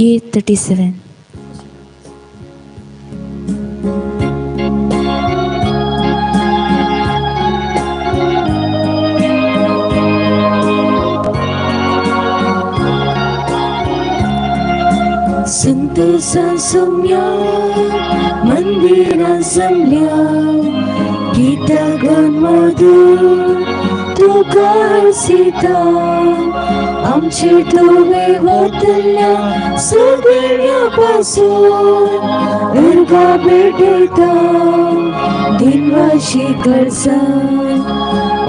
8:37. Sentosa semyang, mandiran semliang, kita gan madu, tukar sita, आमची डोळे वाटल्या सगळ्यापासून उर्गा भेटता दिनवाशी करसान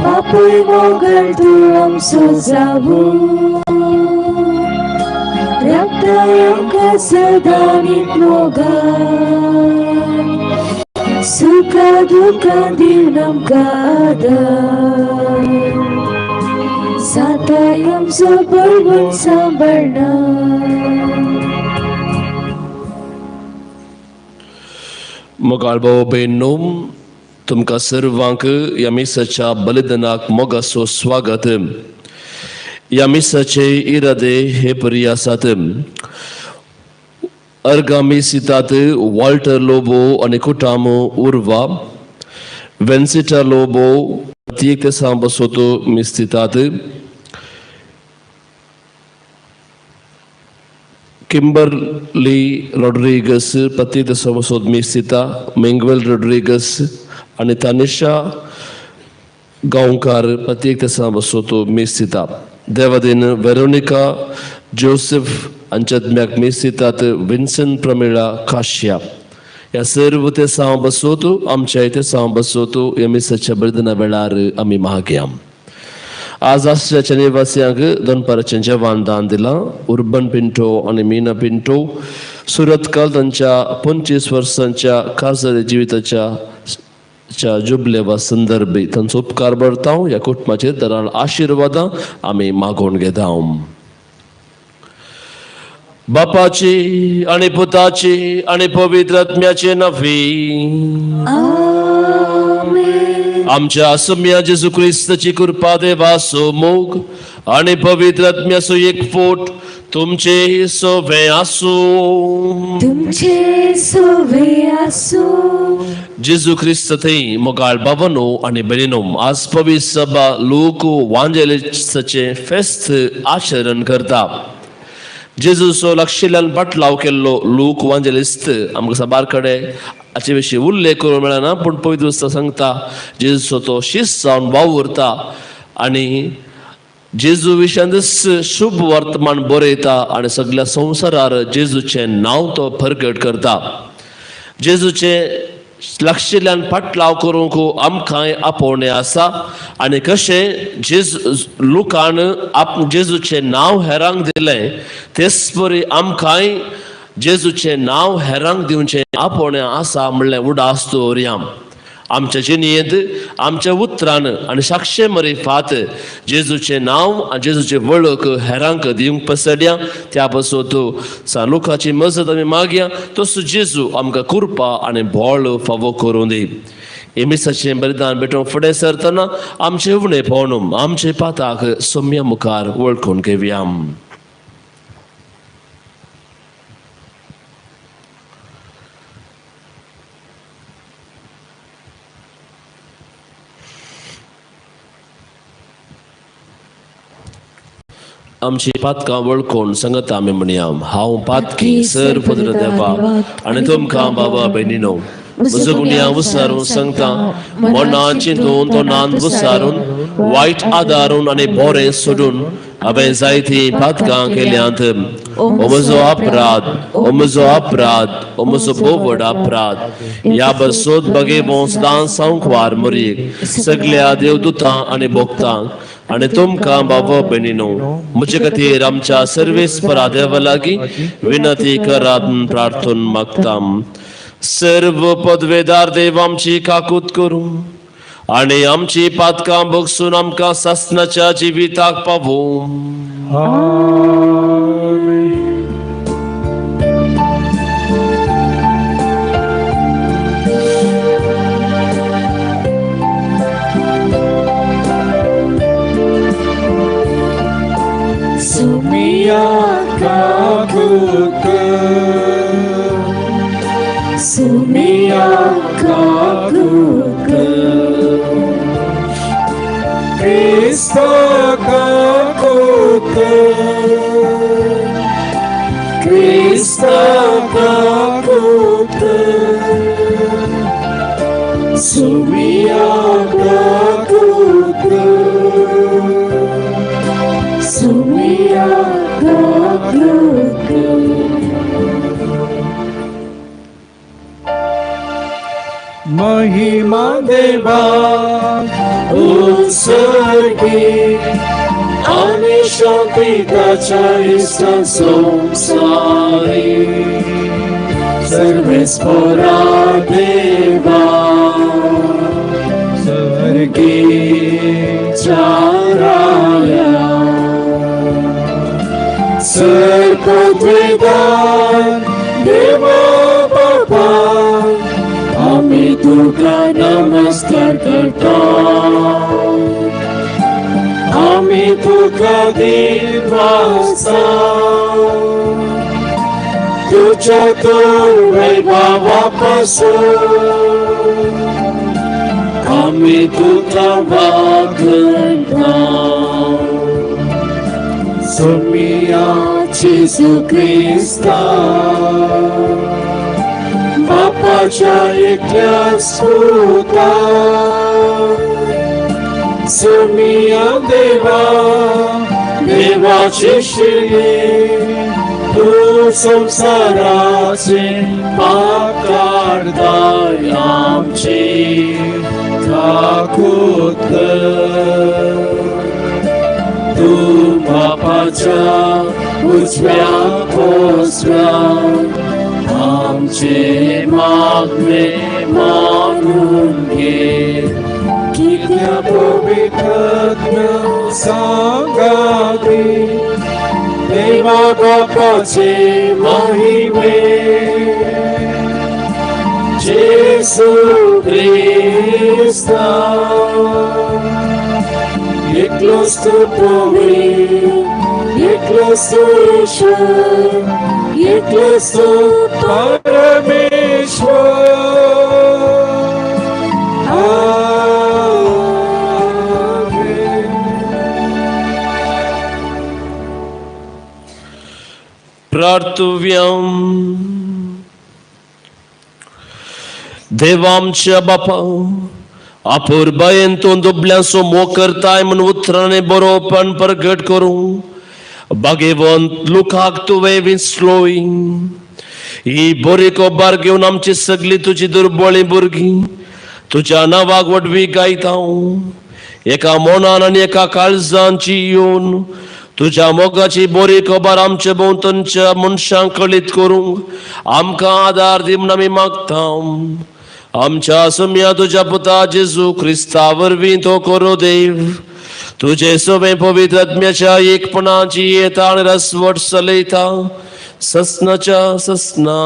पापय मोगल तू आमचो जावून रक्तायंका सदा मोगान सुखा दुखा दिल आमका आदार सातायम सबळून सांभाळणार मोगाळ भाऊ बहिणो तुमका सर्वांक या मिसाच्या बलिदानाक मोगाचो स्वागत. या मिसाचे इरादे हे परी आसात. अर्गामिसितात वॉल्टर लोबो आणि कुटामो उर्वा वेन्सिटा लोबो प्रत्येक सांबसोतो मिस्तितात. किंबरली रॉड्रिगस प्रत्येक सांबसोत मिस्तिता. मिंगवेल रॉड्रिगस आणि तानिशा गांवकार प्रत्येक सांबसोतो मिस्तिता. देवादीन वेरोनिका जोसेफ अंचदम्याक मिस्तितात. विन्सेंट प्रमिळा काश्या या सर्व ते सांबसोतो आमच्या इथे सांबसोतो या मिसाच्या बलिदाना वेळार आम्ही महाग्याम. आज आस्ट्रियाच्या निवासियांक दोनपाराचें जेवण दान दिला. उर्बन पिंटो आणि मीना पिंटो सुरतकाल तांच्या 25 वर्सांच्या खासदारी जिविताच्या जुबलेवा संदर्भी तांचो उपकार भरता. या कुटुंबाचेर दराळ आशीर्वादां आमी मागोवन घेता. बापाची आणि पुताची आणि पवित्र आत्म्याचे नफी आमच्या सम्या जेजू ख्रिस्ताची कृपा देवासो मोग आणि पवित्र आत्म्याचो एकफोट तुमचे सोवे आसो. जेजू ख्रिस्त थंय मोगाळ भावनो आणि बहिणो आज पवित्र सभा लोक वांजेलिस्ताचे फेस्त आचरण करता. जेजूचो लक्षिल्ल्यान पाटलाव केल्लो लूक वांजेलिस्त आमकां सबार कडेन हाचे विशीं उल्लेख करूंक मेळना, पूण पवित्र पुस्तक सांगता जेजूचो तो शिस्त जावन वावुरता आनी जेजू विशयान शुभ वर्तमान बरयता आनी सगळ्या संवसारार जेजूचें नांव तो प्रगट करता. जेजूचे लक्षिल्ल्यान पाटलाव करूंक आमकांय आपोवणें आसा आनी कशें लुकान जेजूचें नांव हेरांक दिलें तेच परी आमकांय जेजूचें नांव हेरांक दिवचें आपोवणें आसा म्हणलें उडास दवरया. आमच्या जिणेंत आमच्या उतरान आनी साक्षे मरिफात जेजूचें नांव आनी जेजूची वळख हेरांक दिवंक पसरया. त्या पासून तूं लुकाची मजत आमी मागया, तसो जेजू आमकां कृपा आनी बोळ फावो करूं दी. एमिसाचें बलिदान भेटोवंक फुडें सरतना आमचें उणें पळोवन आमचे पाताक सोम्या मुखार वळखून घेवया. आमची पातकां वळखून सांगत आमी म्हणया, हांव पातकी सर्वपत्र देवाक आनी तुमकां बाबा भयणीनो म्हजो गुन्या विसारून सांगता. मनांत चिंतून तोंडांत विसारून वायट आदारून आनी बरें सोडून हांवें जायतीं पातकां केल्यांत. ओ म्हजो अपराध, ओ म्हजो अपराध, ओ म्हजो भोव व्हड अपराध. ह्या बसोत बगेवो सदां सांकवार मरीक सगळ्या देवदूतां आनी भक्तांक आनी तुमकां बाबा भयणीनो म्हजे खातीर आमच्या सर्वेस्परा देवा लागीं विनंती करात प्रार्थून मागता. सर्व पदवेदार देव आमची काकूत करूं आनी आमची पातकां बगसून आमकां सासणाच्या जिविताक पावूं. Sumia kakuka, Sumia kakuka, Krista kakuka, Krista kakuka, Sumia kakuka, Sumia kakuka. महिमा देवा उत्सर्गी आणि शांतीच्या ईश्वर संसारी सर्वेस्परा देवा स्वर्गीच्या राया सर्वपदवेदार देवा बाबा आम्ही तुका नमस्कार करता. आम्ही तुका दिवासा तुझ्या तो वैभवापासून आम्ही तुका वागता. सोमिया जेजू ख्रिस्ता बापाच्या एकल्या सुता सोमिया देवा देवाची शिरी तू संसाराचे पाप काढताय आमची काकूत तू बापाच्या उजव्या कोसव्या आमचे मागणे मानून घे. कित्या पवित्र सांगावी देवा बापाचे महिमे जेसू ख्रिस्ता एकलोच तू पवित्र एकलोच तू ईश्वर एकलोच तू परमेश्वर. प्रार्थुव्यम. देवा आमच्या बापा, अपूर्बायेन तो दुबल्यांचो मोग करताय म्हूण उतरांनी बरोवपण प्रगट करूं भाग्यवंत लोकांक तुवें विसलोय. ही बरी खबर घेवन आमची सगळी तुजी दुर्बळी भुरगीं तुज्या नांवाक वडवी गायता. एका मोनान आनी एका काळजांची येवन तुज्या मोगाची बरी खबर आमच्या भोंवतणच्या मनशांक कळीत करूंक आमकां आदार दी म्हूण आमी मागता. आमच्या सुम्या तुज्या पुता जेजू क्रिस्ता वरवीं तो करो देव. तुझे सवे पवित्र आत्म्याच्या एकपणाची येता आनी रसवट चलयता ससनाच्या ससना.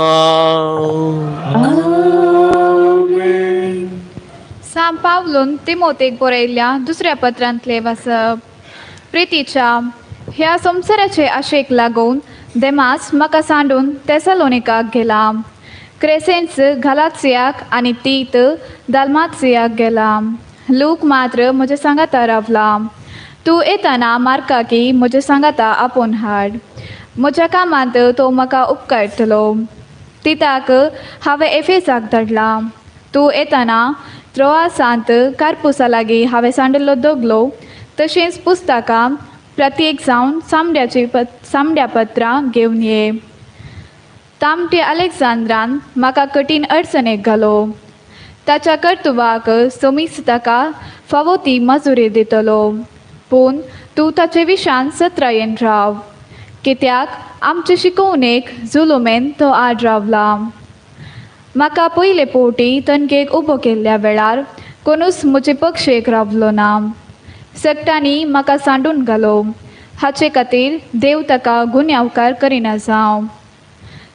सांत पावलोन तिमोथेक बरयल्ल्या दुसऱ्या पत्रांतले वाचप. प्रितीच्या ह्या संवसाराचे आशेक लागून देमास म्हाका सांडून थेसलोनिकाक गेला. क्रेसेंस गलातियाक आनी तीत दाल्मातियाक गेला. लूक मात्र म्हज्या सांगाता रावला. तूं येताना मार्काकी म्हज्या सांगाता आपोवन हाड. म्हज्या कामांत तो म्हाका उपकारतलो. तिताक हांवें एफेसाक धाडला. तूं येताना त्रोआसांत कार्पुसा लागीं हांवें सांडलो दोगलो तशेंच पुस्तकां प्रत्येक जावन सामड्या पत्रां घेवन ये. तामटे अलेक्झांद्रान म्हाका कठीण अडचणेक घालो. ताच्या कर्तुवाक समीस ताका फावो ती मजुरी दितलो. पूण तूं ताचे विशान सत्रायेन राव, कित्याक आमचे शिकोवणेक जुलुमेन तो आड रावला. म्हाका पयले पोवटी तणकेक उबो केल्ल्या वेळार कोणूच म्हजे पक्षेक रावलो ना. सक्तांनी म्हाका सांडून घालो. हाचे खातीर देव ताका गुन्यांवकार करिना जावं.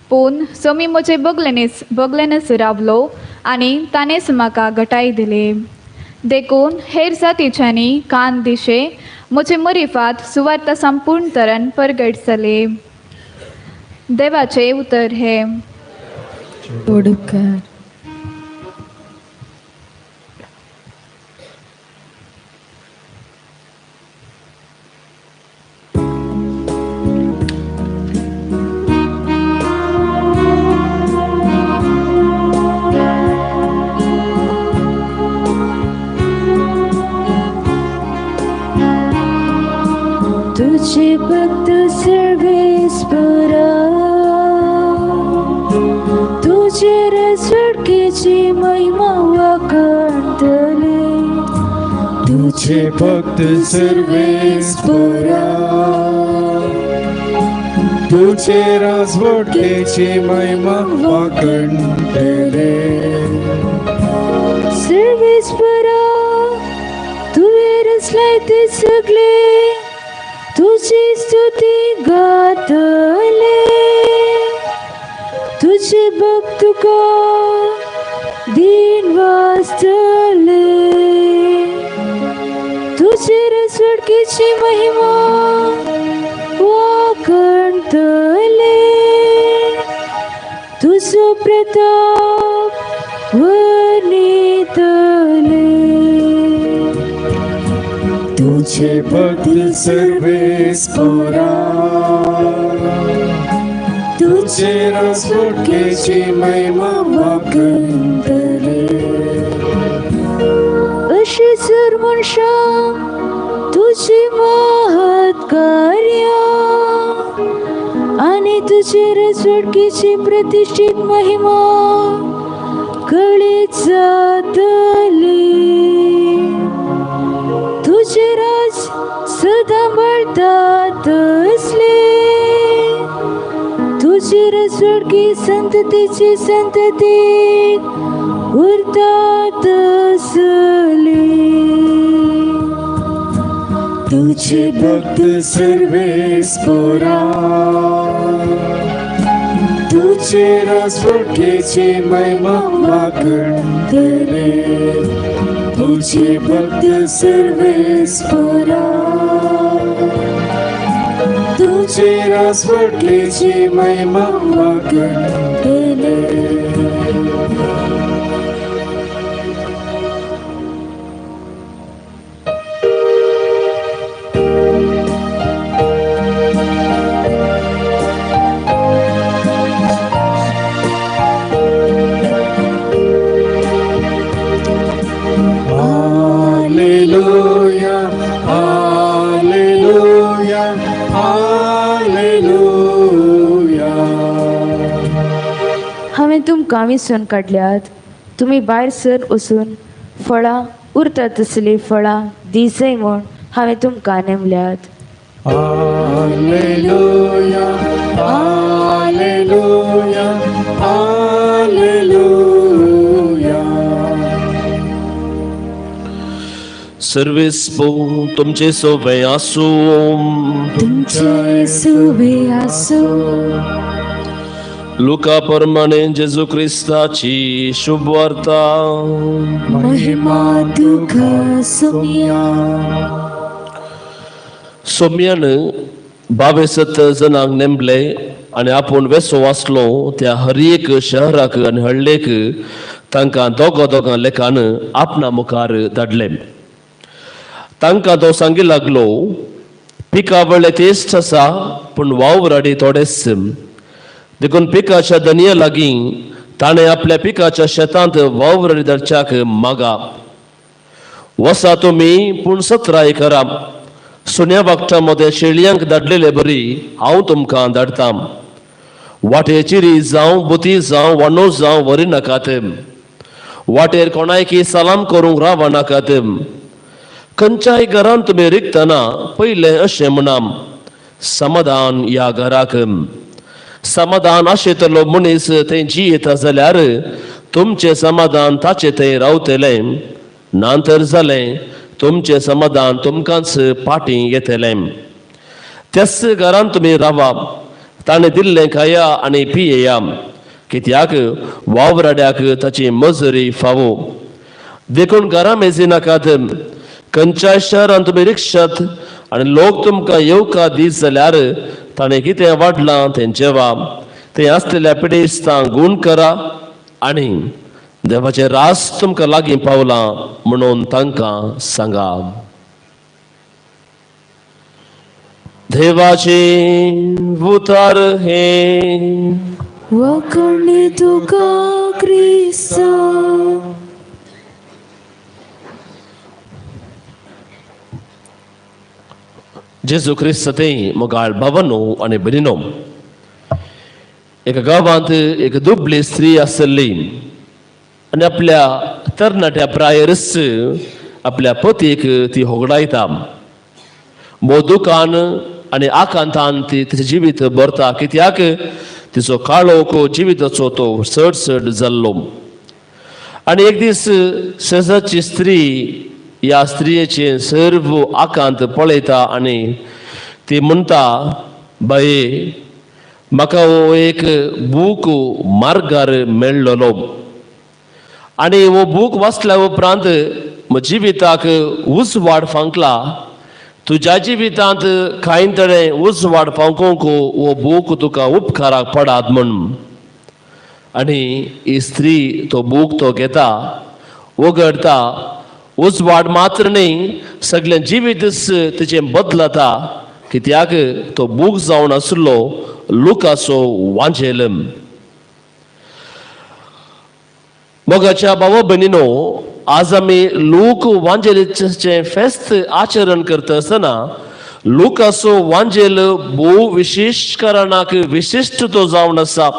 पूण समी म्हजे बगलेनच रावलो आनी ताणेंच म्हाका घटाय दिली. देखून हेर जातीच्यांनी कान दिशे म्हजे मरिफात सुवार्थ संपूर्ण तरेन परगट जाली. देवाचे उतर हे. तुझे भक्त सर्वेस्परा, तुझे रसडकेची महिमा वाखाणतले. तुझे भक्त सर्वेस्परा, तुझे राजवटकेची महिमा वाखाणतले. सर्वेस्परा, तुवें रचलाय ते सगळे तुझी स्तुती गातले. तुझे भक्त तुका दिन वाजतले. तुझे रसडकेची महिमा वाखाणतले. तुझो प्रताप वर्णितले. तुझे भक्त सर्वेस्परा, तुझे राजवटकेची महिमा वाखाणतले. अशी जर मनशां तुझी महत् कार्या आणि तुझे रसडकेची प्रतिष्ठित महिमा कळीत जातली. तुझे राज सदा बळतात असले. तुझी रसडकी संततीची संतती उरतात असली. तुझे भक्त सर्वेस्परा, तुझे राजवटकेची महिमा वाखाणतले. तुझे भक्त सर्वेस्परा, तुझे राजवटकेची महिमा वाखाणतले. तुमकां विसरून काडल्यात. तुमी भायर सर वचून फळां उरता तसली फळां दिसय म्हूण हांवें तुमकां नेमल्यात. Alleluia, Alleluia, Alleluia. सर्वेस्पो तुमचे सोबे आसूं. तुमचे सुबे आसो. लुका प्रमाणे जेजू ख्रिस्ताची शुभ वार्ता. महिमा तुका सोम्या. सोम्यानं 22 जणांक नेमले आनी आपूण वेसो वाचलो त्या हर एक शहराक आनी हळ्ळेक तांकां दोगां लेखान आपणा मुखार धाडले. तांकां तो सांगी लागलो, पिकावळे तेस्त आसा पूण वावराडी थोडेच. देखून पिकाच्या दनया लागीं ताणें आपल्या पिकाच्या शेतांत वावराडी धाडच्याक मागा. वसा तुमी पूण 17 करा. सुन्या वागटा मदें शेळयांक धाडलेले बरी हांव तुमकां धाडटां. वाटेचिरी जावं बुती जावं वांडो जावं व्हरी नाकात. वाटेर कोणायकी सलाम करूंक रावा नाकात. खंयच्याय घरांत तुमी रिगतना पयलें अशें म्हणा, समाधान ह्या घराक. समाधान आशेतलो मनीस थंय जियेता जाल्यार तुमचें समाधान ताचे थंय रावतलें. नांतर जालें तुमचें समाधान तुमकांच पाटी येतलें. त्याच घरांत तुमी रावा. ताणें दिल्लें खाया आनी पियेया, कित्याक वावराड्याक ताची मजुरी फावो. देखून घरां मेजी नाकात. खंयच्याय शहरांत तुमी रिक्षात आनी लोक तुमकां येवका दीत जाल्यार ताणें कितें वाडलां तें जेवा. थंय आसलेल्या पिडेस्तां गूण करा आनी देवाचें रास तुमकां लागीं पावलां म्हणून तांकां सांगा. देवाचें उतार हे. वखणी तुका क्रिस्ता. जेजू ख्रिस्त थंय मोगाळ भावांनो आनी भयणींनो, एका गांवांत एक दुबळी स्त्री आसली आनी आपल्या तरणाट्या प्रायरस आपल्या पतीक ती होगडायता. मोदुकान आनी आकांतान ती तिचें जिवीत भरता, कित्याक तिचो काळोख जिविताचो तो चड जाल्लो. आनी एक दीस शेजारची स्त्री ह्या स्त्रियेचे सर्व आकांत पळयता आनी ती म्हणटा, बाये म्हाका हो एक बूक मार्गार मेळ्ळलो आनी हो बूक वाचल्या उपरांत जिविताक उजवाड फांकला. तुज्या जिवितांत कांय तरें उजवाड फांकूंक हो बूक तुका उपकाराक पडात म्हण. आनी ही स्त्री तो बूक तो घेता, उगडता. उजवाड मात्र न्ही, सगळें जिवीतच तिचें बदलता, कित्याक तो बूक जावन आसलो लुकाचो वांजेलम. मोगाच्या भावा भयणींनो, आज आमी लूक वांजेलीचें फेस्त आचरण करता आसतना लुकाचो वांजेल भोव विशेश कारणाक विशिश्ट तो जावन आसा.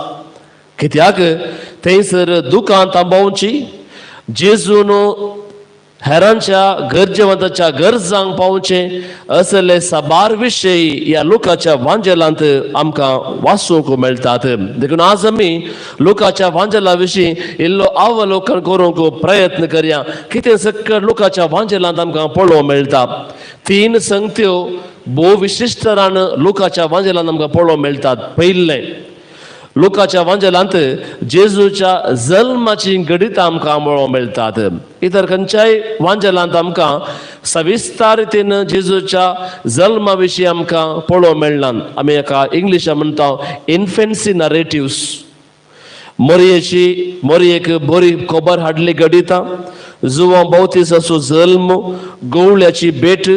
कित्याक थंयसर दुकां थांबोवची, जेजून हेरांच्या गरजेवंताच्या गरजांक पावचें असले साबार विशय ह्या लुकाच्या वांजेलांत आमकां वाचूंक मेळटात. देखून आज आमी लुकाच्या वांजेला विशीं इल्लो अवलोकन करूंक प्रयत्न करया. कितें सकट लुकाच्या वांजेलांत आमकां पळोवंक मेळटा. 3 संगत्यो भोव विशिश्ट तरान लुकाच्या वांजेलांत आमकां पळोवंक मेळटात. पयलें, लुकाच्या वांजेलांत जेजूच्या जल्माची गणितां आमकां पळोवंक मेळटात. इतर खंयच्याय वांजेलांत आमकां सविस्तार रितीन जेजूच्या जल्मा विशीं आमकां पळोवंक मेळना. आमी हेका इंग्लिशान म्हणटा इन्फेन्सी नरेटिव्स. मोरयेक बरी खबर हाडली गणितां, जुवां भोवतीसाचो जल्म, गवळ्याची भेट,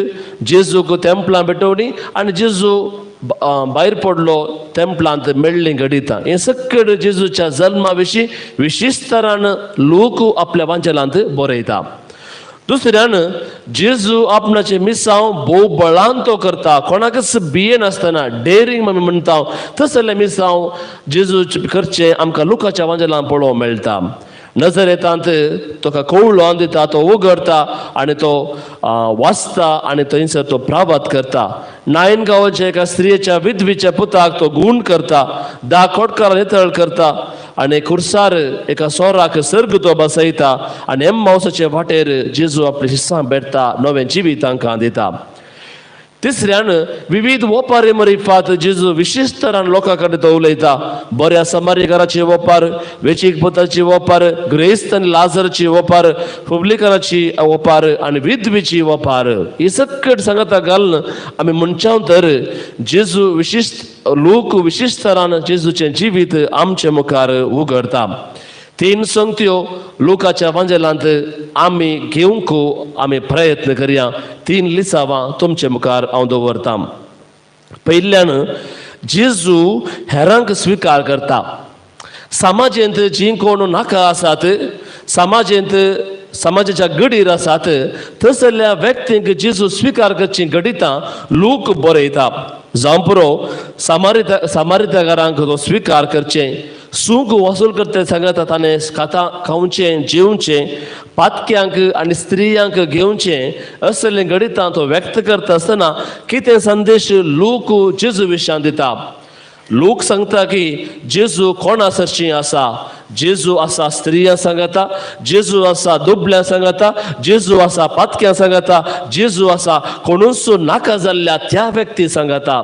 जेजूक तेंपलां भेटवणी आनी जेजू भायर पडलो तेंपलांत मेळ्ळी गणितां. हें सकट जेजूच्या जल्मा विशीं विशिश्ट तरान लूक आपल्या वांजेलांत बरयता. दुसऱ्यान जेजू आपणाचे मिसांव भोव बळान तो करता, कोणाकच भिये नासतना डेरिंग आमी म्हणटा तसले मिसांव जेजू करचे आमकां लुकाच्या वांजेलान पळोवंक मेळटा. नजरेंतांत तुका कवळो दिता, तो उगडता आनी तो वाचता आनी थंयसर तो प्राभात करता. नायन गांवाच्या एका स्त्रियेच्या विधवेच्या पुताक तो गूण करता, धा खोडकारां नितळ करता आनी खुर्सार एका सोराक सर्ग तो बसयता आनी एम्माउसाचे वाटेर जेजू आपल्या शिस्सां भेटता, नवें जिवीत तांकां दिता. तिसऱ्यान विविध ओपारी मरिफात जेजू विशिश्ट तरान लोकां कडेन तो उलयता. बऱ्या समारीकाराची ओपार, वेचीक पुताची ओपार, ग्रेस्त आनी लाजराची ओपार, पुबलिकनाची ओपार आनी विधवेची ओपार, ही सकट सांगता घालून आमी मनशां तर जेजू विशिश्ट लोक विशिश्ट तरान जेजूचें जिवीत आमचे मुखार उगडता. 3 संगत्यो लुकाच्या वांजेलांत आमी घेवंक आमी प्रयत्न करया. 3 लिसावां तुमचे मुखार हांव दवरतां. पयल्यान जेजू हेरांक स्विकार करता. समाजेंत जी कोण नाका आसात, समाजाच्या गडीर आसात, तसल्या व्यक्तींक जेजू स्विकार करची घडिता लोक बरयता. जावं पुरो सामारिताकारांक तो स्विकार करचे, सूख वसूल करते सांगता ताणें खावचें जेवचें, पातक्यांक आनी स्त्रियांक घेवचें असलें घडिता तो व्यक्त करता आसतना कितें संदेश लोक जेजू विशयां दिता. लोक सांगता की जेजू कोणासरची आसा. जेजू आसा स्त्रियां सांगता, जेजू आसा दुबल्यां सांगता, जेजू आसा पातक्यां सांगता, जेजू आसा कोणूच नाका जाल्ल्या त्या व्यक्ती सांगता.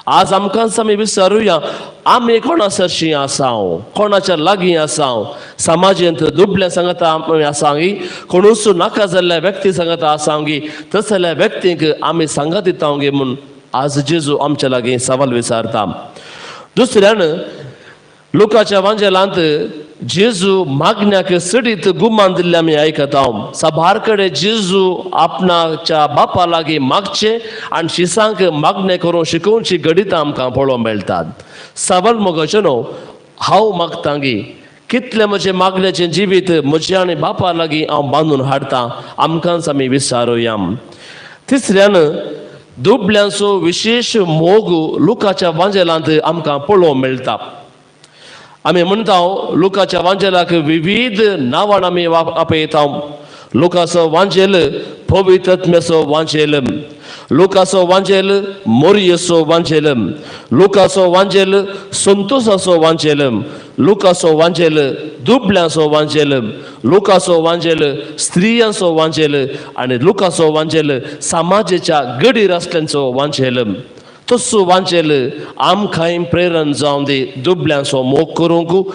आज आमकां आमी विचारुया, आमी कोणासरची आसांव, कोणाच्या लागीं आसांव. समाजेंत दुबल्या सांगता आमी आसांगी, कोणूच नाका जाल्ल्या व्यक्ती सांगता आसांगी, तसल्या व्यक्तींक आमी सांगा दितांगे म्हूण आज जेजू आमच्या लागीं सवाल विचारता. दुसऱ्यान लुकाच्या वांजेलांत जेजू मागण्याक सडीत गुमान दिल्ले आमी आयकता. सभार कडेन जेजू आपणाच्या बापा लागीं मागचे आनी शिसांक मागणे करून शिकोवची घडिता आमकां पळोवंक मेळटात. सवाल मोगोचे न्हू, हांव मागतां कितले म्हजे मागण्याचें जिवीत म्हज्या आनी बापा लागीं हांव बांदून हाडटां, आमकांच आमी विचारुया. तिसऱ्यान दुबल्यांचो विशेष मोग लुकाच्या वांजेलांत आमकां पळोवंक मेळटा. आमी म्हणटा लुकाच्या वांजेलाक विविध नांवान आमी आपयता. लुकाचो वांजेल पवित्रात्म्याचो वांजेल, लुकाचो वांजेल मोरयेचो वांजेल, लुकाचो वांजेल संतोसाचो वांजेल, लुकाचो वांजेल दुबल्यांचो वांजेल, लुकाचो वांजेल स्त्रियांचो वांजेल आनी लुकाचो वांजेल समाजाच्या गडीर आसल्यांचो वांजेल. तसो वांजेल आमकांय प्रेरण जावं दी दुबल्यांचो मोग करूंक.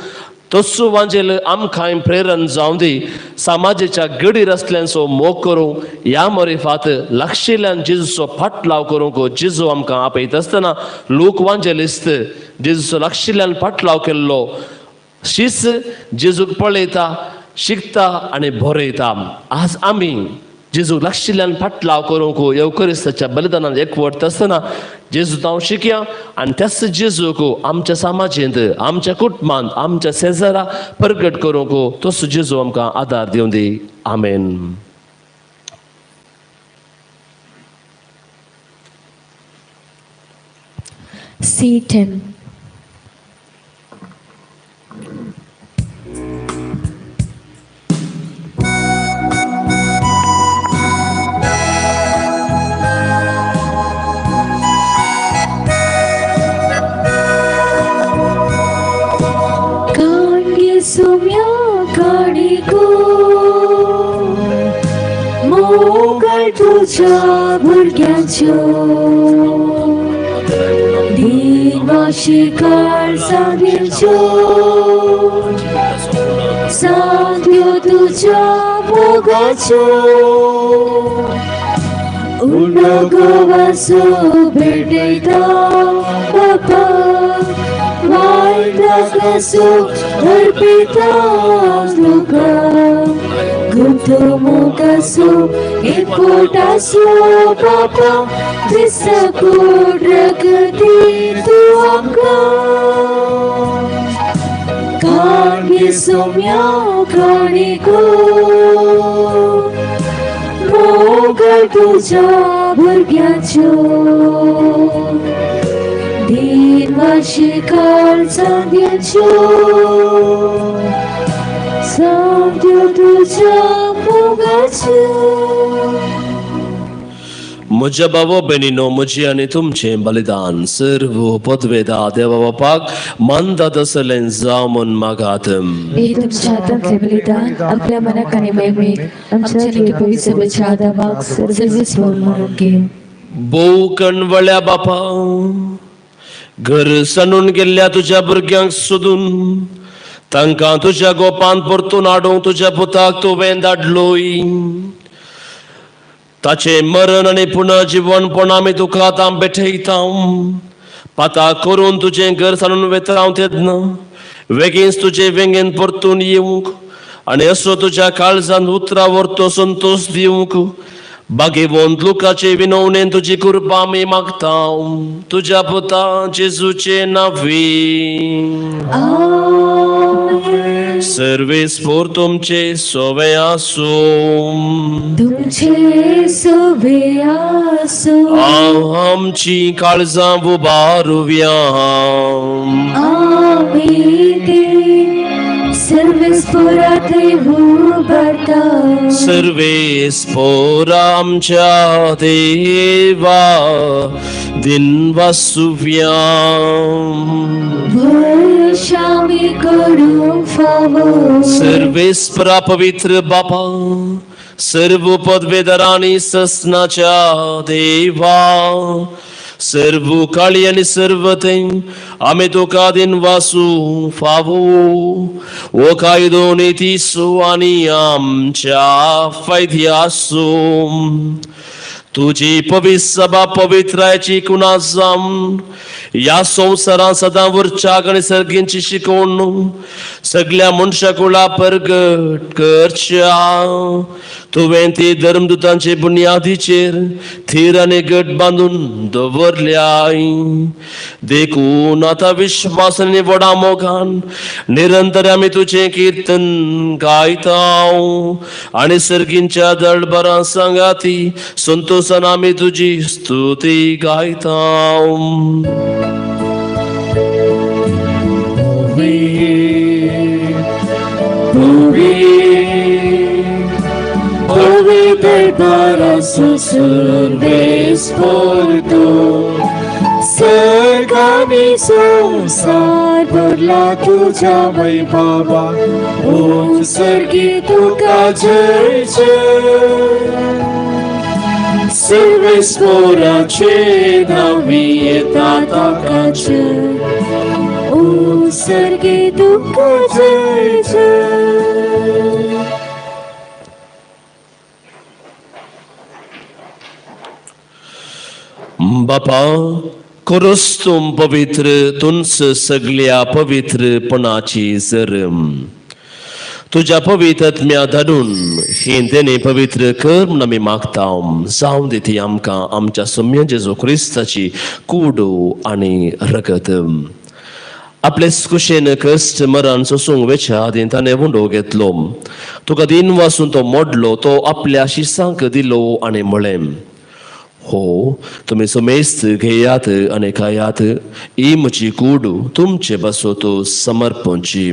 तसो वांजेल आमकांय प्रेरण जावं दी समाजाच्या गडीर आसल्यांचो मोग करूंक. ह्या मरिफात लागशिल्ल्यान जेजूचो फाटलाव करूंक जेजू आमकां आपयता आसतना लोक वांजेलिस्त जेजूचो लागशिल्ल्यान फाटलाव केल्लो शीस जेजूक पळयता, शिकता आनी बरयता. आज आमी जेजू लागशिल्ल्यान फाटलाव करूंक येवकरिस्ताच्या बलिदानान एकवट आसतना जेजू हांव शिकया आनी त्याच जेजूक आमच्या समाजेंत, आमच्या कुटुंबांत, आमच्या शेजारा प्रगट करूंक तसो जेजू आमकां आदार दिवं दी. आमेन. Seat him. Sumya kadiko mogal tuja भुरग्यांच्यो दिनवाशिकार सांगेच्यो सांग्यो तुज्या मोगाच्यो उणगवासो भेटयता बापा वायदासो अर्पिता लोका गुंतवणूकासो एकवटासो बापा दिसकोट रगती तूं आमकां काणये सोम्या काणिको कर तुझ्या भुरग्याच्यो देवाशी काळ चांद्याच्यो सावड्यो तुझ्या मोगाच्यो. म्हज्या भावो भयणीनो, म्हजी आनी तुमचें बलिदान सर्व पदवेदा देवा बापाक मानतात असलें जावं म्हूण मागात. हे तुमच्या हातांतले बलिदान आपल्या मनाक आनी मेघमेक आमच्या पवित्र विचाराक सर्वीस म्हणून घे. भोव कणवळ्या बापा, घर सणून गेल्ल्या तुज्या भुरग्यांक सोदून तांकां तुज्या गोपान परतून हाडूंक तुज्या पुताक तुवें धाडलोय. ताचे मरण आनी पुनर्जीवनपण आमी तुका आतां भेटयता. पाता करून तुजें घर सांडून वेता हांव तेन्ना बेगीनच तुजे वेंगेन परतून येवंक आनी असो तुज्या काळजांत उतरां व्हरतो संतोष दिवंक भाग्यवंत लुकाचे विनवणेन तुजी कृपा आमी मागता. तुज्या पुता जेजूचे नांवी सर्वेस्पोर तुमचे सोवे आसूं. तुमचे सोबे आसो आमची काळजां उबारुया. आमी ते सर्वेस्पोरात उबारता. सर्वेस्पोर आमच्या देवा दिन वासुव्या. वर्षामी करूंक फावो सर्वेस्परा पवित्र बापा, सर्व पदवेदारांनी ससनाच्या देवा, सर्व काळी आनी सर्व ते आमी तुका दिन वासू फावो. ओ कायदो नितीसो आनी आमच्या फायद्यासो. तुझी पवित्र सभा पवित्राची कुणा जावन या संवसारात सदां वरच्याक आनी सर्गींची शिकवण सगळ्या मनशाकुळा परगट करच्या. तुवें ती धर्मदुतांचे बुन्यादीचेर थीर आनी गट बांदून दवरल्याय. देखून आतां विश्वास आनी व्हडा मोगान निरंतर आमी तुजें कीर्तन गायता आनी सर्गींच्या दळबरां सांगाती संतोषान आमी तुजी स्तुती गायता. सर्गानी संसार भरला तुझ्या वैभवा. ओ सर्गी तुका जय जय. सर्वेस्पोराचे नावी येता ताका जय. ओ सर्गी तुका जय जय. बापा, खरोच तुम पवित्र, तुंच सगळ्या पवित्रपणाची जरम. तुझ्या पवित्रत्म्या धाडून हिंदेने पवित्र कर म्हूण आमी मागता. जावं दी ती आमकां आमच्या सम्य जेजू क्रिस्ताची कूड आनी रगत. आपले कुशेन कश्ट मरण सोसूंक वेच्या आदीं ताणें वुंडो घेतलो. तुका दिन वासून तो मोडलो, तो आपल्या शिसांक दिलो आनी म्हळें, हो तुम्ही समेस्त घेयात आनी खायात. ही म्हजी कूड तुमचे बसोत समर्पणची.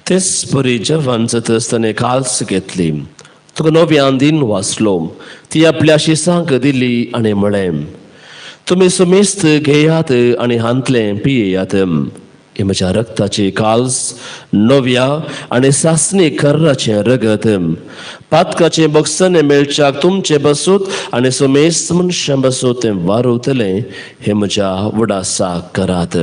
तेच परी जेवण जात आसतना काल्स घेतली. तुका नव्यान दिन वाचलो. ती आपल्या शिसांक दिली आनी म्हळें, तुम्ही समेस्त घेयात आनी हांतलें पियेयात. हे म्हज्या रक्ताचे काल्स, नव्या आनी सासणी कर्राचें रगत. पातकाचें बक्षण मेळच्याक तुमचे बसूत आनी समेस्त मनशां बसूत तें वारवतलें. हे म्हज्या उडासाक करात.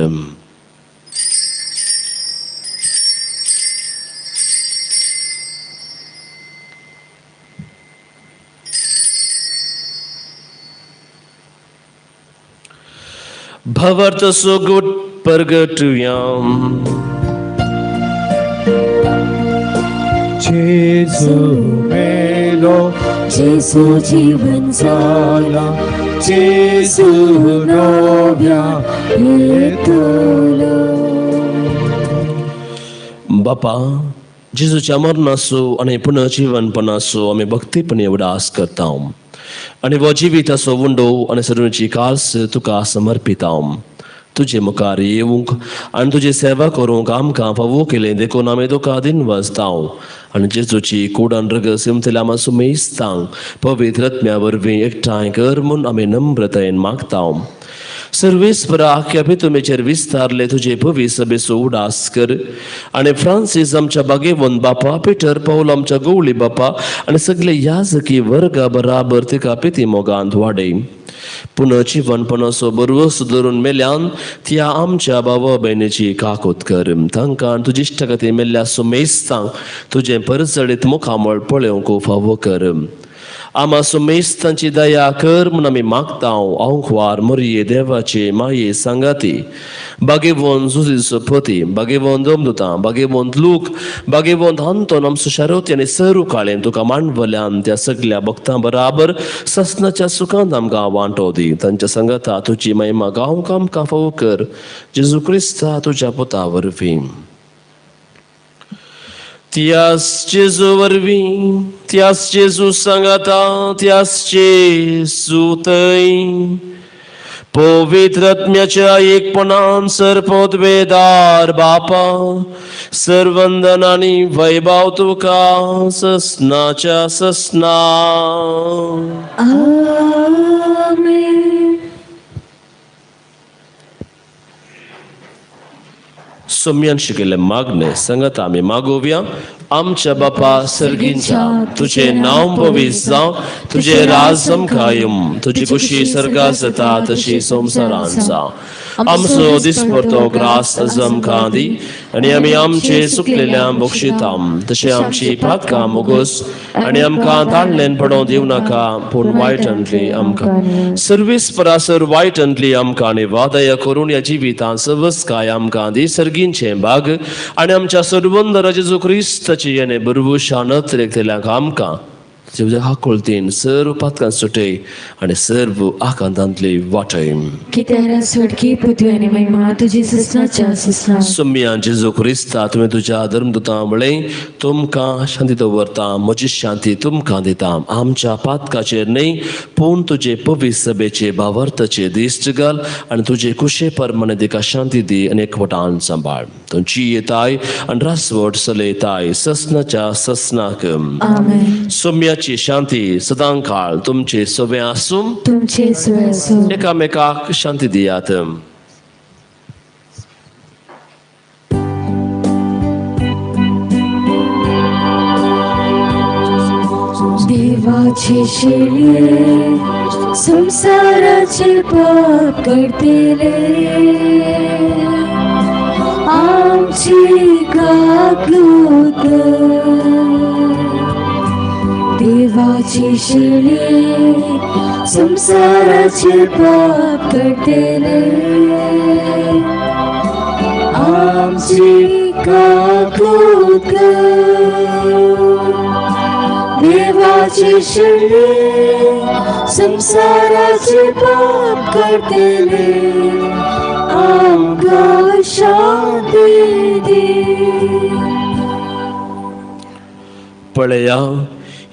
भवर्त सुगुट परगटुयाम. जेजू मेलो, जेजू जीवन जाला. Gesù novia येतलो. बापा, जेजूच्या मरणाचो आणि पुनर्जीवनपणाचो आम्ही भक्तीपणे उडास करता आणि व जिविताचो वंडो आणि सर्वांची काळस तुका समर्पिता. तुझे मुखार येवंक आणि तुझी सेवा करूंक आमकां फावो केलें देखून आमी तुका दिनवाजता आणि जेजूची कुडान रगस इमतल्या मातसो मेजतांक पवित्र आत्म्या वरवीं एकठांय कर म्हूण आमी नम्रतायेन मागता. सर्वेस्परा आख्या पितुमेचेर विस्तारले तुझे भवी सभेचो उडास कर आणि फ्रांसीस आमच्या बागेवन बापा, पिटर पौल आमच्या गवळी बापा आणि सगळे याजकी वर्गा बराबर तिका पिती मोगांत वाडय. पुनर्जीवनपणाचो बरवो सुदरून मेल्यान त्या आमच्या भावा बहिणीची काकोत कर. तांकां तुजी इश्टगती मेल्ल्या सुमेस्तांक तुझे परचडीत मुखामळ पळोवंक फावो कर. आमा सुमेस्तांची दया कर म्हूण आमी मागता. आंखवार मरिये देवाचे माये सांगाती, बागेवंत जुजीचो पती, बागेवंत दोमदुतां, बागेवंत लूक, बागेवंत हांतोन आमचो शारोती आनी सरू काळें तुका मांडवल्यान त्या सगळ्या भक्तां बराबर ससनाच्या सुखांत आमकां वांटो दी. तांच्या संगता तुजी महिमा गावंक आमकां फावो कर. जेजू क्रिस्ता तुज्या पुता वरवीं. त्याच जेजू वरवीं, त्याच जेजू सांगाता, त्याच जेजू थंय पवित्र आत्म्याच्या एकपणान सरपोतवेदार बापा, सर्वंदन आनी वैभव तुका ससनाच्या ससना. आमेन. सोम्यान शिकले मागणे सांगता आमी मागोवया. आमच्या बापा सर्गींच्या, तुझे नाव पवित्र जावं, तुझे राज कायम, तुझी खुशी सर्गा जाता तशी संसारांत जावं. आमचो दिसपरतो ग्रास आज आमकां दी आनी आमी आमचे चुकलेल्यांक बक्षितां. तशें आमची पातकां मोगोस आनी आमकां ताळ्ळेन पडोवंक दिवं नाका, पूण वायटांतली आमकां सर्वेस्परासर वायटांतली आमकां निवादय करून या जिवितांत सवस्काय आमकां दी. सर्गींचे भाग आनी आमच्या सर्वंदर जेजू क्रिस्ताची येणे बरवूशान नत्रेक आमकां हाकोळतीन सर्व पातकां सुटय आनी सर्व आकांतांतली वाटय. कित्याक सुटकी पृथ्वी आनी महिमा तुजी ससनाच्या ससना. सोम्या जेजू क्रिस्ता, तुवें तुज्या धर्मदुतां वळें तुमकां शांती दवरता. म्हजी शांती तुमकां दिता. आमच्या पातकाचेर न्हय, पूण तुजे पवित्र सभेचे भावार्थाचेर दिश्ट घाल आनी तुजे कुशे परमाणे तिका शांती दी आनी एकवटान सांबाळ. तुमची येताय आनी रासवट चलयताय ससनाच्या ससनाक. आमेन. सोम्याची शांती सदां काळ तुमचे सोबे आसूं. तुमचे सोय असो. एकामेकाक शांती दियात. देवाचे शेळी संसाराचे पाप करतेले, आमची काकूत. देवाची शेळी संसाराचे पाप करतेले, आमची काकूत. देवाची शेळी संसाराचे पाप करतेले, आमकां शांती दी. पळया,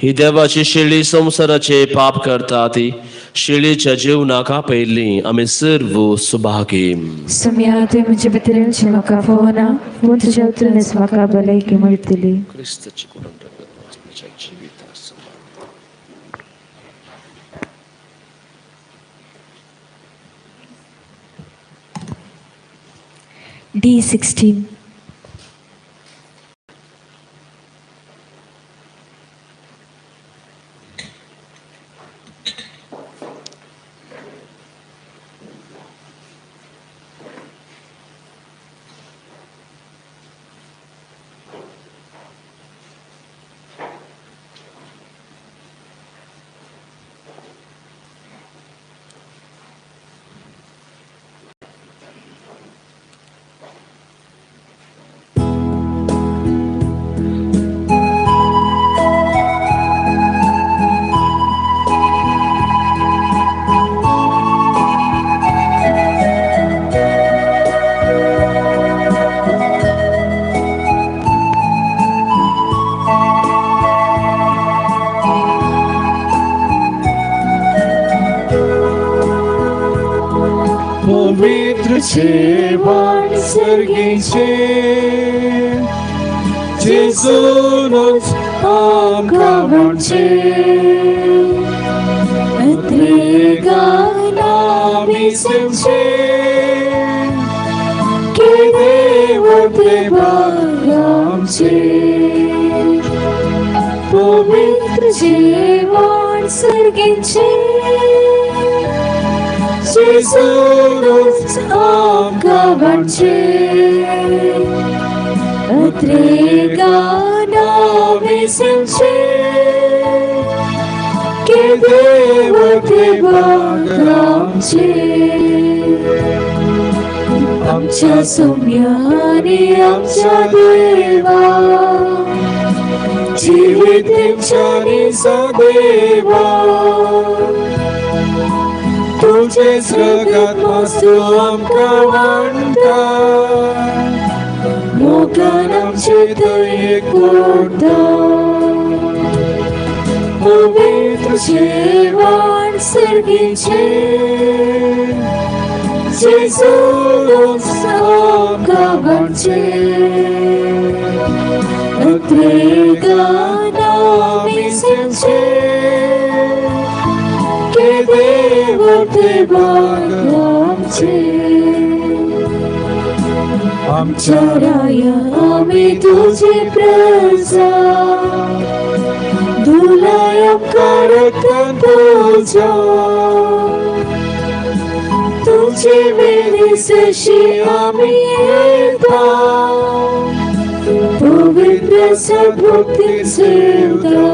ही देवाची शेळी संसाराचे पाप करता. ती शेळीच्या जीवनाक आपयल्ली आमी सर्व सुभागी. सम्या तुवें म्हजे भितरचे म्हाका फोवना, पूण तुज्या उतरनेच म्हाका भलायकी मेळटली. क्रिस्ताची कुडण रगत वाचण्याच्या जिविताक सांबाळ. D16. जेवण सर्गीचे जेजूनच आमकां म्हणचे entregan a mi sense que debo prepararse पवित्र जेवण सर्गीचे जेजूनच आमकां म्हणचे entregan a mi sense que debo prepararse आमच्या सौम्याने आमच्या देवा जीवित तेंच्यानी सदैवा तुझेच रगात वाचू आमकां वांटा मोगान आमचे दये कोरता पवित्र जेवण सर्गीचे जेजूनच आमकां म्हणचे entregan a mi sense que debo prepararse आमच्या राया आमी तुझी प्रजा दुलायम करता तुझ्या तुझी वेळेसशी आमी येता पवित्र सद्भक्ती सेवता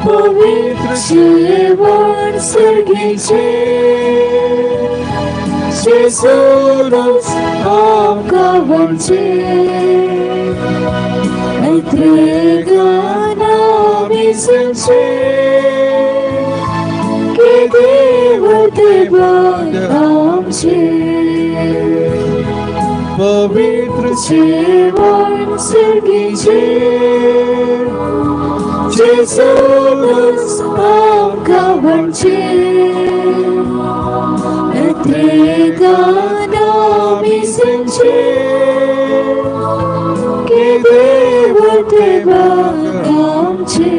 पवित्र जेवण सर्गीचे जेजूनच आमकां म्हणचे entregan a mi sense que debo prepararse पवित्र जेवण सर्गीचे जेजूनच आमकां म्हणचे entregan a mi sense que debo prepararse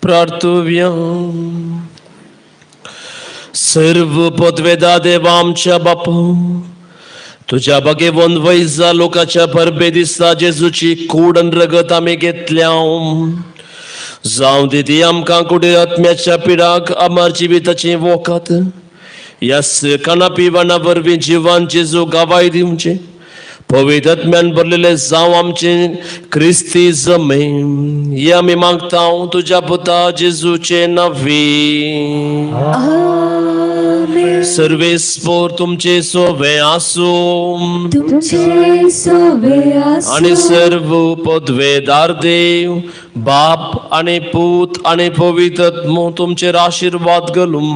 प्रार्थूया सर्व पदवेदा देवा आमच्या बापा तुझ्या बागेवन वैजा लोकांच्या परबे दिसता जेजूची कूड आनी रगत आमी घेतल्या जावं दी आमकां कुडे आत्म्याच्या पिडाक आमार जिविताची वोकात ह्या काना पिवाना वरवीं जिवान जेजू गावाय दिवचे पवित्र आत्म्यान भरलेले जावं आमचे क्रिस्ती जमे हे आमी मागता तुझ्या पुता जेजूचे नवी सर्वेस्पोर तुमचे सोवे आसूं आणि सर्व पदवेदार देव बाप आणि पूत आणि पवित्र आत्मो तुमचेर आशीर्वाद घालूं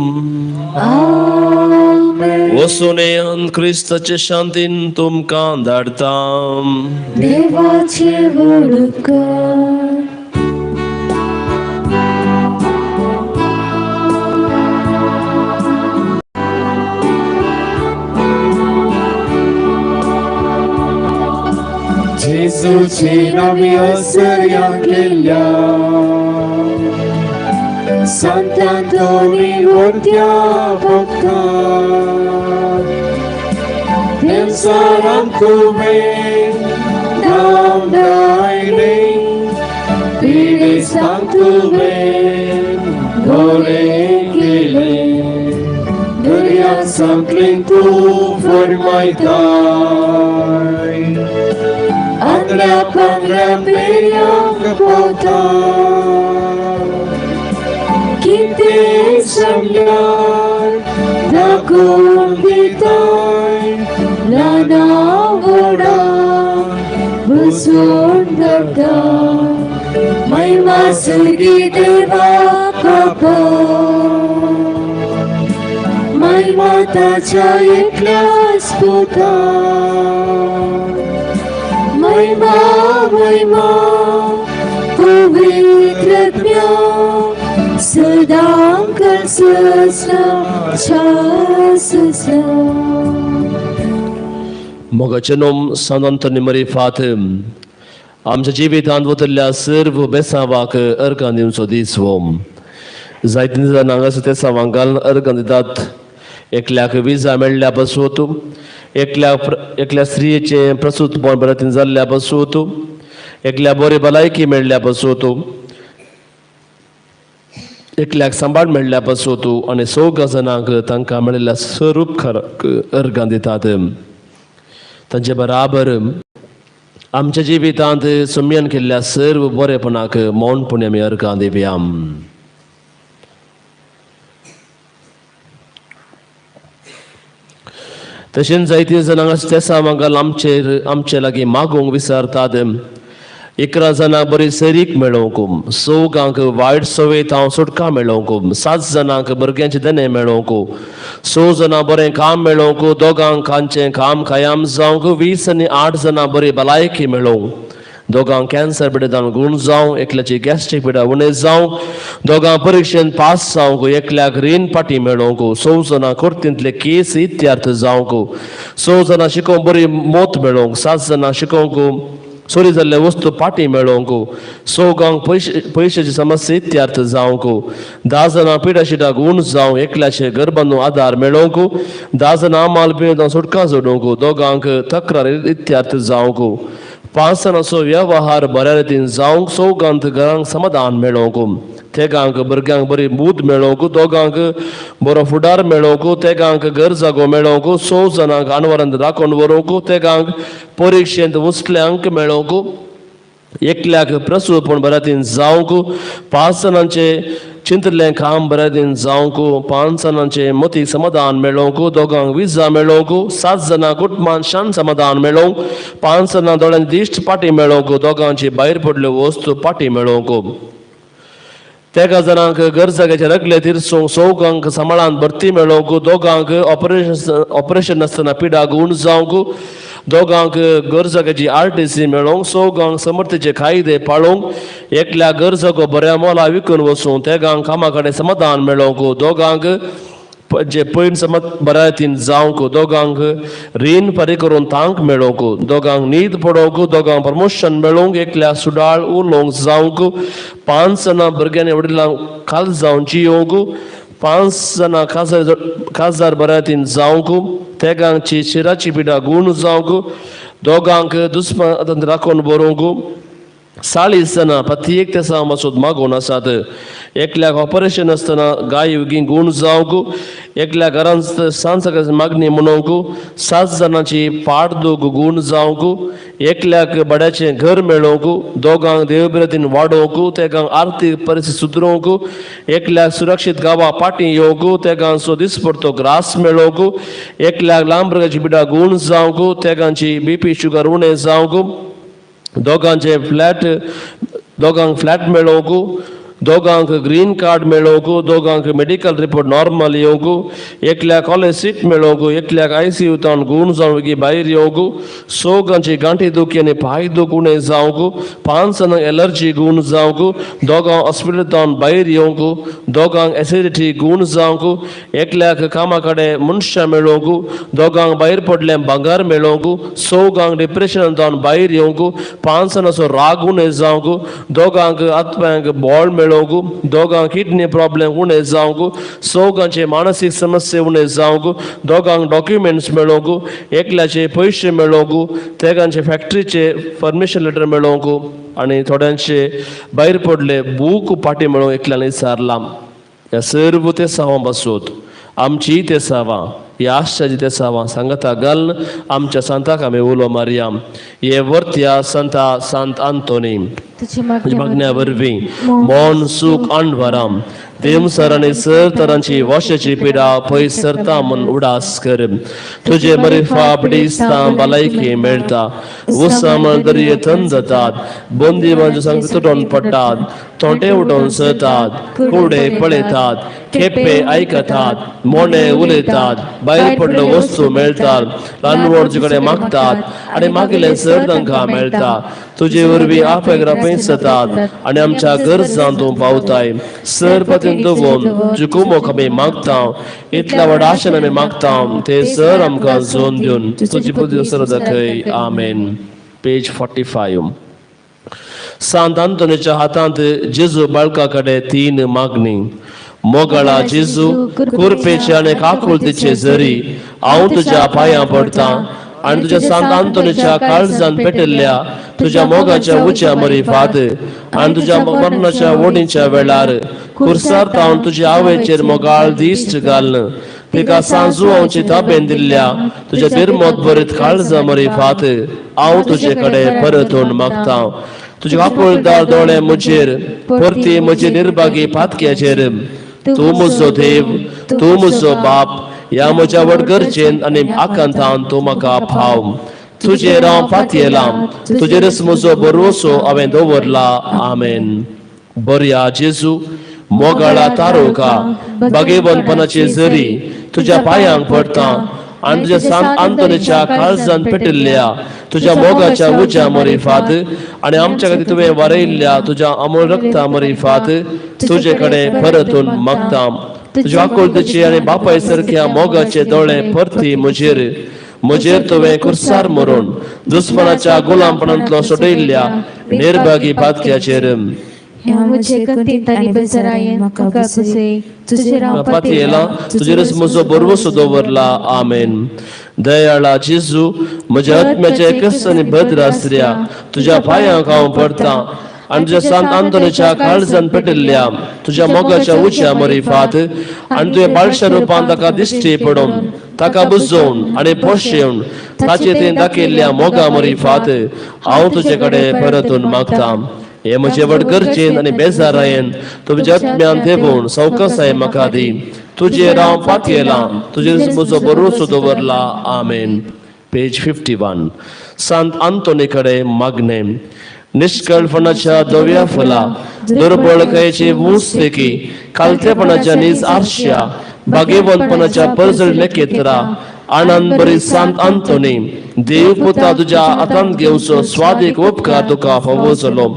वसुनेन क्रिस्ताचे शांतीन तुमकां धाडता देवाचे वडकार जेजूची नवी असर्या केल्या संतांतोनी वर्त्या भक्तां तेंचाराम तुवें नांव दायलें पिडेस्तांक तुवें गोरें केलें दर्या सांकलें तूं फर्मायताय आंगड्या पांगड्या पेयांक पावता सांगल्यार दाखोवन दिताय ल्हाना व्हडा बसून धरता महिमा सगळी देवाक महिमा ताच्या एकल्याच पुता महिमा महिमा पवित्रज्ञ सदांकर ससला मोगाचेनोम सांतोनी मरी फातीम आमच्या जिवितांत वतल्ल्या सर्व बेसांवाक अर्घां दिवचो दीस हो जायतीं जाणांक आसा ते सावांक घालून अर्घां दितात एकल्याक विजा मेळ्ळ्या पासून एकल्या स्त्रियेचें प्रसूतपण बरें जाल्ल्या पासून एकल्या बरी भलायकी मेळ्ळ्या पासून एकल्याक सांबाळ मेळ्ळ्या पासून आनी सगळ्या जाणांक तांकां मेळिल्ल्या स्वरूप अर्घां दितात तांचे बराबर आमच्या जिवितांत सुमयन केल्ल्या सर्व बरेपणाक मौनपणी आमी अर्घां दिवया तशेंच जायतीं जाणांक त्या सामांगाल आमचे लागीं मागोवंक विचारतात 11 जाणांक बरी सरीक मेळोवंक 6 वायट सवयेत सुटका मेळोवंक 7 जाणांक भुरग्यांचे देणे मेळोवंक 6 जाणां बरें काम मेळोवंक 2 कांचें काम कायम जावंक 20 आनी 8 जाणां बरी भलायकी मेळोवंक 2 कॅन्सर पिडेतान गुण जावं एकल्याची गॅस्ट्रीक पिडा उणे जावं 2 परीक्षेन पास जावंक एकल्याक रीण पाटी मेळोवंक 6 जाणां कुर्तींतले केस इत्यार्थ जावंक 6 जाणां शिकोवंक बरी मोत मेळोवंक 7 जाणां शिकोवंक चोरी जाल्ले वस्तू पाटी मेळोवंक 6 पयशाची समस्या इत्यार्थ जावंक 10 जाणां पिडा शिडा गुण जावं एकल्याचे घर बांदूंक आदार मेळोवंक 10 जाणां माल पियेतान सुटका जोडूंक 2 तक्रार इत्यार्थ जावंक 5 जाणांचो वेव्हार बऱ्या रितीन जावंक 6 घरांक समाधान मेळोवंक 3 भुरग्यांक बरी मूद मेळोवंक 2 बरो फुडार मेळोवंक 3 घर जागो मेळोवंक 6 जाणांक आनवरांत राखून व्हरूंक 3 परीक्षेंत उस्ले अंक मेळोवंक एकल्याक प्रसूतपण बऱ्या रितीन जावंक 5 जाणांचे चिंतलें काम बऱ्या रितीन जावंक 5 जाणांचे मतीक समाधान मेळोवंक 2 विजा मेळोवंक 7 जाणां कुटुंबान शांत समाधान मेळोवंक 5 जाणां दोळ्यांची दिश्ट पाटी मेळोवंक 2 भायर पडल्यो वस्तू पाटी मेळोवंक 3 जाणांक घर जाग्याचे रगले तिरसूंक 6 सांबाळान भरती मेळोवंक 2 ऑपरेशन आसतना पिडा गुण जावंक 2 घर जाग्याची RTC मेळोवंक 6 समर्थीचे कायदे पाळोवंक एकल्या घर जागो बऱ्या मोला विकून वचूंक 3 कामा कडेन समाधान मेळोवंक 2 जे पयन समज बऱ्या रितीन जावंक 2 रीण फारीक करून तांक मेळोवंक 2 न्हीद पडोवंक 2 प्रमोशन मेळोवंक एकल्या सुडाळ उलोवंक जावंक 5 जाणां भुरग्यांनी वडिलांक खाल जावन जियोवंक 5 जाणां खासदार बऱ्या रितीन जावंक 3 शिराची पिडा गुण जावंक 2 दुस्मान राखून बरोवंक 40 जाणां पथयेक ते सामासूद मागोवन आसात एकल्याक ऑपरेशन आसतना गाय उगी गुण जावंक एकल्या घरांत सांज सकाळची मागणी मनोवंक 7 जाणांची पाड दूख गुण जावंक एकल्याक बड्याचें घर मेळोवंक 2 देवबिरातीन वाडोवंक 3 आर्थीक परिस्थिती सुदरोवंक एकल्याक सुरक्षीत गांवां पाटी येवंक 3 दीस पडतो ग्रास मेळोवंक एकल्याक लांब भुरग्याची पिडा गुण जावंक 3 BP शुगर उणें जावंक 2 फ्लॅट मेळोवंक 2 ग्रीन कार्ड मेळोवंक 2 मेडिकल रिपोर्ट नॉर्मल येवंक एकल्याक कॉलेज सीट मेळोवंक एकल्याक ICUतान गुण जावंक भायर येवंक 6 गांठी दुखी आनी पांय दूख उणें जावंक 5 जाणांक एलर्जी गुण जावंक 2 हॉस्पिटलांत भायर येवंक 2 एसिडिटी गुण जावंक एकल्याक कामा कडेन मनशां मेळोवंक 2 भायर पडलें भांगार मेळोवंक 6 डिप्रेशनांतल्यान भायर येवंक 5 जाणांचो राग उणें जावंक 2 हातपांयाक बॉल मेळोवंक 2 किडनी प्रॉब्लेम उणें जावंक 6 मानसीक समस्या उणें जावंक 2 डॉक्युमेंट्स मेळोवंक एकल्याचे पयशे मेळोवंक 3 फॅक्टरीचे परमिशन लेटर मेळोवंक आनी थोड्यांचे भायर पडले बूक पाटी मेळोवंक एकल्यान विचारलां ह्या सर्व ते सावां बसोत आमची ते सावां ह्या आश्चाची ते सावां सांगता घाल आमच्या सांताक आमी उलो मारया हे वर्त्या संत आंतोनी तुझी तुझ्या मागण्या मागण्या वरवीं मौन सूख अणभराम देव सरांनी सर तरांची वॉशाची पिडा पयस सरता म्हण उडास कर तुझे बरे फाबडिस्ता भलायकी मेळटा उसामळ दर्ये थंड जातात बंदी म्हणजे संग तुटून पडटात तोंडे उडोवन सरतात कुडे पळयतात खेपे आयकतात मोने उलयतात भायर पडलो वस्तू मेळतात ल्हान कडेन मागतात आनी मागिल्लें सर तांकां मेळटा तुजे वरवीं आपेगरा पयस जातात आनी आमच्या गरजां तूं पावताय सर पतीन दवरून जुकुमोक आमी मागता इतल्या व्हड आशेन आमी मागता ते सर आमकां जोन दिवन तुजी पुदी सर दाखय आमेन. पेज 45. सांत आंतोनीच्या हातांत जेजू बाळका कडेन 3 मागणी. मोगळा जेजू कुरपेचे आनी काकुळतीचे जरी हांव तुज्या पांयां पडटा आनी तुज्या सांत आंतोनीच्या काळजान पेटयल्ल्या तुज्या मोगाच्या उच्या मरीफात आनी तुज्या मरणाच्या वडीच्या वेळार खुर्सार तावन तुज्या आवयचेर मोगाळ दिश्ट घालन तिका सांजू हांवची ताबेन दिल्ल्या तुज्या निर्मोत भरीत काळजा मरीफात हांव तुजे कडेन परतून मागता तुजे काकुळदार दोळे म्हजेर परती म्हजे निर्भागी पातक्याचेर तूं म्हजो देव तूं म्हजो बाप ह्या म्हज्या व्हड गरजेन आनी आकांतान तूं म्हाका फाव तुजेर हांव पातयेलां तुजेरच म्हजो भरवसो हांवें दवरला आमेन. बऱ्या जेजू मोगाळा तारोका बागेवनपणाचे जरी तुज्या पांयांक पडटा आनी तुज्या सांत आंतोनीच्या काळजान पेटिल्ल्या तुज्या मोगाच्या उज्या मरीफात आनी आमच्या खातीर तुवें वारयल्ल्या तुज्या अमोल रक्ता मरीफात तुजे कडेन परतून मागता तुज्या आकुळतेचे आनी बापाय सारक्या मोगाचे दोळे परती म्हजेर तुवें खुर्सार मरून दुस्मनाच्या गुलामपणांतलो सोडयल्ल्या निर्भागी पातक्याचेर ह्या म्हजे गतींत आनी बेजारायेन म्हाका बसय तुजेर हांव पातयेलां तुजेरच म्हजो भरवसो दवरला आमेन. दयाळा जेजू म्हज्या आत्म्याचे कस आनी भद्र आसऱ्या तुज्या पांयांक हांव पडटा आनी तुज्या सांत आंतोनीच्या काळजान पेटिल्ल्या तुज्या मोगाच्या उच्या मरीफात आनी तुवें बाळशा रुपान ताका दिश्टी पडोवन ताका बुजोवन आनी पोशेवन ताचे ते दाखयल्ल्या मोगा मरीफात हांव तुजे कडेन परतून मागता हे म्हजे व्हड गरजेन आनी बेजारायेन तुज्या आत्म्यान देवून सवकासाय म्हाका दी तुजेर हांव पातयेलां तुजेर म्हजो भरवसो दवरला आमेन. पेज 51. सांत आंतोनी कडेन मागणे. निष्कळपणाच्या दव्या फला दुर्बळकायेची मुस्तेकी कालतेपणाच्या नीज आरश्या बागेवनपणाच्या परजळले केतरा आनंद बरी सांत आंतोनी देव पुता तुज्या हातांत घेवचो स्वादीक उपकार तुका फावो जालो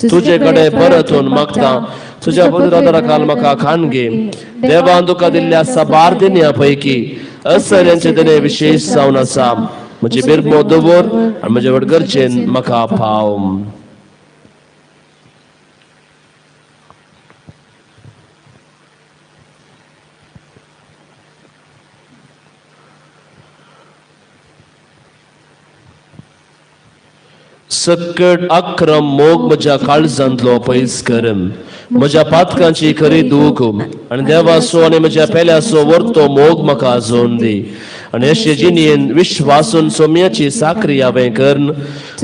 तुजे कडेन परतून मागता तुज्या पवित्र काल म्हाका खानगे देवान तुका दिल्ल्या साबार दिन्या पैकी असल्यांचे दिने विशेष जावन आसा म्हजी बिरमो दवर आनी म्हजे व्हड गरजेन म्हाका फाव. सकट अक्रम मोग म्हज्या काळजांतलो पयस कर म्हज्या पातकांची खरी दूख आनी देवाचो आनी म्हज्या पेल्याचो वर्तो मोग म्हाका जोन दी आनी अशे जिणेन विश्वासून सोम्याची साखरी हांवें करन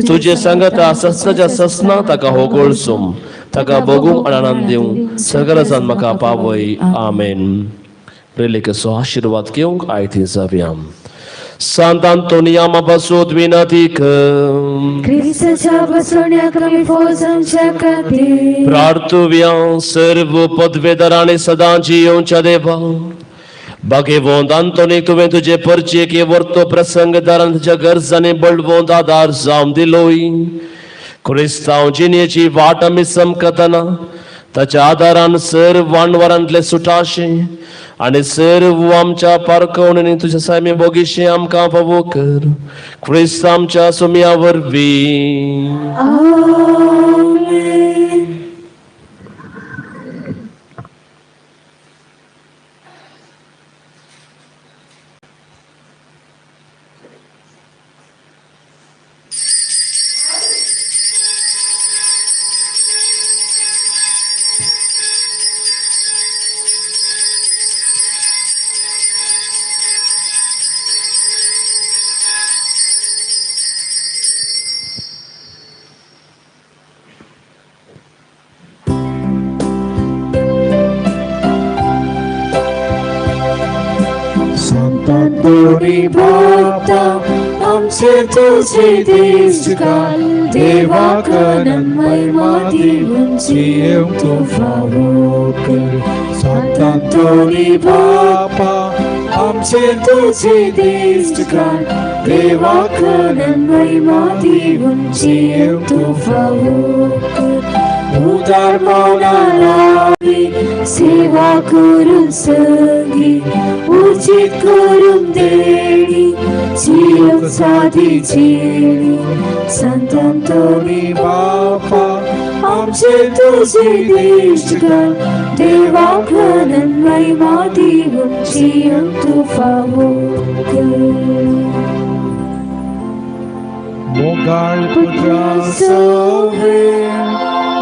तुजे सांगता सस्नाच्या ससना ताका होगोळसूम ताका बगूंक आनंद दिवं सगळ्यान म्हाका पावय आमेन. प्रेलिकेचो आशिर्वाद घेवंक आयती जावया. सांत आंतोनिया मापासून विनंती कर क्रिस्ताच्या बसवण्याक आमी फौजांच्या खातीर प्रार्थुव्या सर्व पदवेदारांनी सदां जियोवच्या देवा बागेवंत आंतोनीक तुवें तुजे परचेके वर्तो प्रसंगदारान तुज्या गरजांनी बळवंत आदार जावं दिलोय. क्रिस्तांव जिणेची वाट आमी समकतना ताच्या आदारान सर्व वानवरांतले सुटाशे आनी सर्व आमच्या पारखवणींनी तुज्या सामी बोगीशे आमकां फावो कर क्रिस्त आमच्या सोम्या वरवीं. आमचे तुझे देश काल देवा महिमा दिवंची तू फावोक संतांतोनी बापा आमचे तुझे देश काल देवा महिमा दिवंची तू फावोक उदार मौनारावी सेवा करून संगी उचित करून देणी जीव साधी चेणी संतांतोनी बापा आमचे तुझे देश काल देवा महिमा दिवंची तू फावोक मोगाळ पुत्रासवे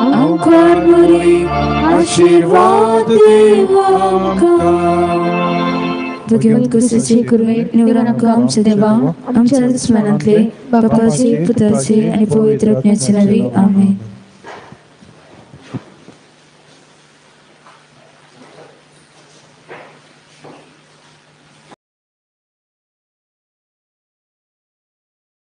आमकां बरी आशीर्वाद देवा तो घेऊन कुशीची कुर्मे निवडणूक आमच्या देवा आमच्या स्मरणातले बापाचे पुत्राचे आणि पवित्र आत्म्याचे नावे आमेन.